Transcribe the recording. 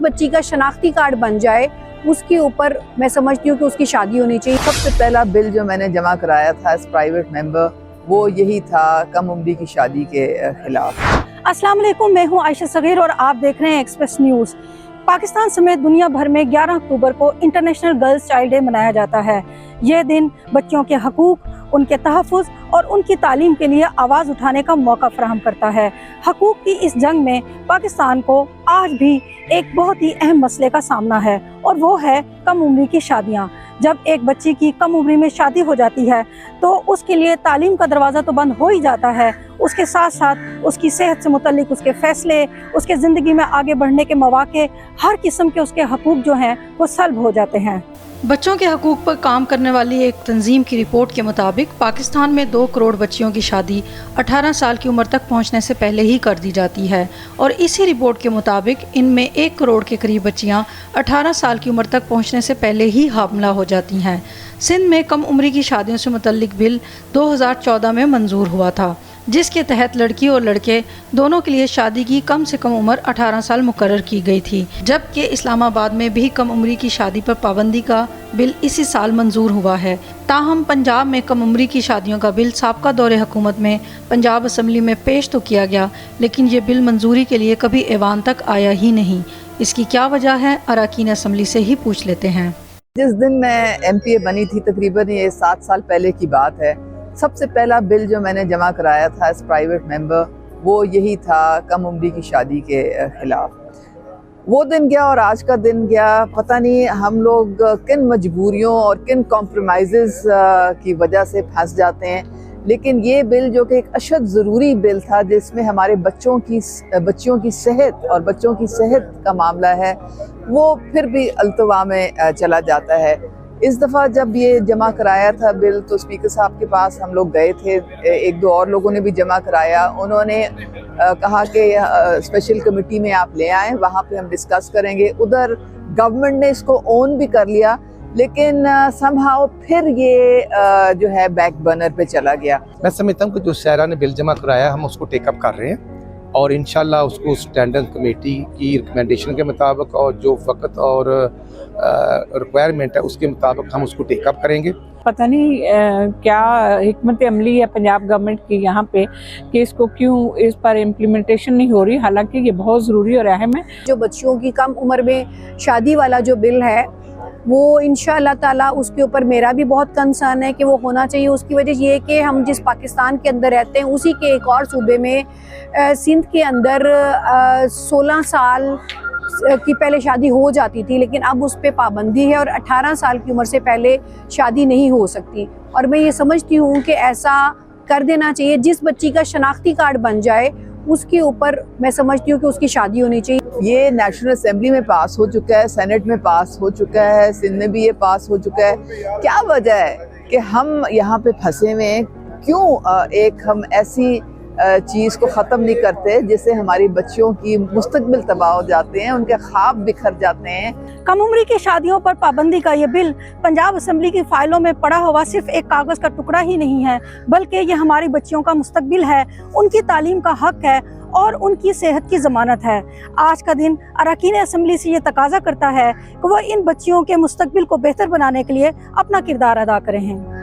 बच्ची का शनाख्ती कार्ड बन जाए उसके ऊपर मैं समझती हूँ कि उसकी शादी होनी चाहिए। सबसे पहला बिल जो मैंने जमा कराया था एज प्राइवेट मेंबर वो यही था कम उम्री की शादी के खिलाफ। अस्सलाम वालेकुम, मैं हूँ आयशा सगीर और आप देख रहे हैं एक्सप्रेस न्यूज़। पाकिस्तान समेत दुनिया भर में 11 अक्टूबर को इंटरनेशनल गर्ल्स चाइल्ड डे मनाया जाता है। यह दिन बच्चों के हकूक़, उनके तहफ़्फ़ुज़ और उनकी तालीम के लिए आवाज़ उठाने का मौका फराहम करता है। हकूक़ की इस जंग में पाकिस्तान को आज भी एक बहुत ही अहम मसले का सामना है और वो है कम उम्री की शादियाँ। जब एक बच्ची की कम उम्र में शादी हो जाती है तो उसके लिए तालीम का दरवाज़ा तो बंद हो ही जाता है, उसके साथ साथ उसकी सेहत से मुतल्लिक उसके फ़ैसले, उसके ज़िंदगी में आगे बढ़ने के मौके, हर किस्म के उसके हकूक़ जो हैं वो सल्ब हो जाते हैं। बच्चों के हकूक़ पर काम करने वाली एक तंजीम की रिपोर्ट के मुताबिक पाकिस्तान में 2 करोड़ बच्चियों की शादी 18 साल की उम्र तक पहुंचने से पहले ही कर दी जाती है और इसी रिपोर्ट के मुताबिक इनमें 1 करोड़ के करीब बच्चियां 18 साल की उम्र तक पहुंचने से पहले ही हामला हो जाती हैं। सिंध में कम उम्री की शादियों से मुतल्लिक बिल 2014 में मंजूर हुआ था, जिसके तहत लड़की और लड़के दोनों के लिए शादी की कम से कम उम्र 18 साल मुकर्रर की गई थी, जबकि इस्लामाबाद में भी कम उम्री की शादी पर पाबंदी का बिल इसी साल मंजूर हुआ है। ताहम पंजाब में कम उम्री की शादियों का बिल साबका दौरे हुकूमत में पंजाब असम्बली में पेश तो किया गया, लेकिन ये बिल मंजूरी के लिए कभी ऐवान तक आया ही नहीं। इसकी क्या वजह है, अरकान असम्बली से ही पूछ लेते हैं। जिस दिन मैं MPA बनी थी, तकरीबन ये 7 साल पहले की बात है, सबसे पहला बिल जो मैंने जमा कराया था एज प्राइवेट मेंबर वो यही था कम उम्री की शादी के खिलाफ। वो दिन गया और आज का दिन गया, पता नहीं हम लोग किन मजबूरियों और किन कॉम्प्रोमाइज़ की वजह से फंस जाते हैं। लेकिन ये बिल जो कि एक अशद ज़रूरी बिल था, जिसमें हमारे बच्चियों की सेहत और बच्चों की सेहत का मामला है, वो फिर भी अल्तवा में चला जाता है। इस दफ़ा जब ये जमा कराया था बिल तो स्पीकर साहब के पास हम लोग गए थे, 1-2 और लोगों ने भी जमा कराया। उन्होंने कहा कि स्पेशल कमेटी में आप ले आएँ, वहाँ पे हम डिस्कस करेंगे। उधर गवर्नमेंट ने इसको ओन भी कर लिया, लेकिन समहाउ फिर ये जो है बैक बर्नर पे चला गया। मैं समझता हूँ कि जो सहरा ने बिल जमा कराया हम उसको टेकअप कर रहे हैं और इंशाल्लाह उसको स्टैंडिंग कमेटी की रिकमेंडेशन के मुताबिक और जो वक्त और रिक्वायरमेंट है उसके मुताबिक हम उसको टेकअप करेंगे। पता नहीं क्या हिकमत अमली है पंजाब गवर्नमेंट की यहाँ पे कि इसको क्यों इस पर इम्प्लीमेंटेशन नहीं हो रही, हालांकि ये बहुत ज़रूरी और अहम है। जो बच्चियों की कम उम्र में शादी वाला जो बिल है वो इंशाअल्लाह ताला उसके ऊपर मेरा भी बहुत कंसर्न है कि वो होना चाहिए। उसकी वजह ये है कि हम जिस पाकिस्तान के अंदर रहते हैं उसी के एक और सूबे में सिंध के अंदर 16 साल की पहले शादी हो जाती थी, लेकिन अब उस पर पाबंदी है और 18 साल की उम्र से पहले शादी नहीं हो सकती। और मैं ये समझती हूँ कि ऐसा कर देना चाहिए, जिस बच्ची का शनाख्ती कार्ड बन जाए उसके ऊपर मैं समझती हूँ कि उसकी शादी होनी चाहिए। ये नेशनल असेंबली में पास हो चुका है, सेनेट में पास हो चुका है, सिंध में भी ये पास हो चुका है। क्या वजह है कि हम यहाँ पे फंसे हुए हैं? क्यों एक हम ऐसी चीज़ को ख़त्म नहीं करते जिससे हमारी बच्चियों की मुस्तकबिल तबाह हो जाते हैं, उनके ख्वाब बिखर जाते हैं। कम उम्री की शादियों पर पाबंदी का ये बिल पंजाब असम्बली की फाइलों में पड़ा हुआ सिर्फ एक कागज़ का टुकड़ा ही नहीं है, बल्कि ये हमारी बच्चियों का मुस्तकबिल है, उनकी तालीम का हक है और उनकी सेहत की ज़मानत है। आज का दिन अरकान असम्बली से ये तकाजा करता है कि वो इन बच्चियों के मुस्तकबिल को बेहतर बनाने के लिए अपना किरदार अदा करें हैं।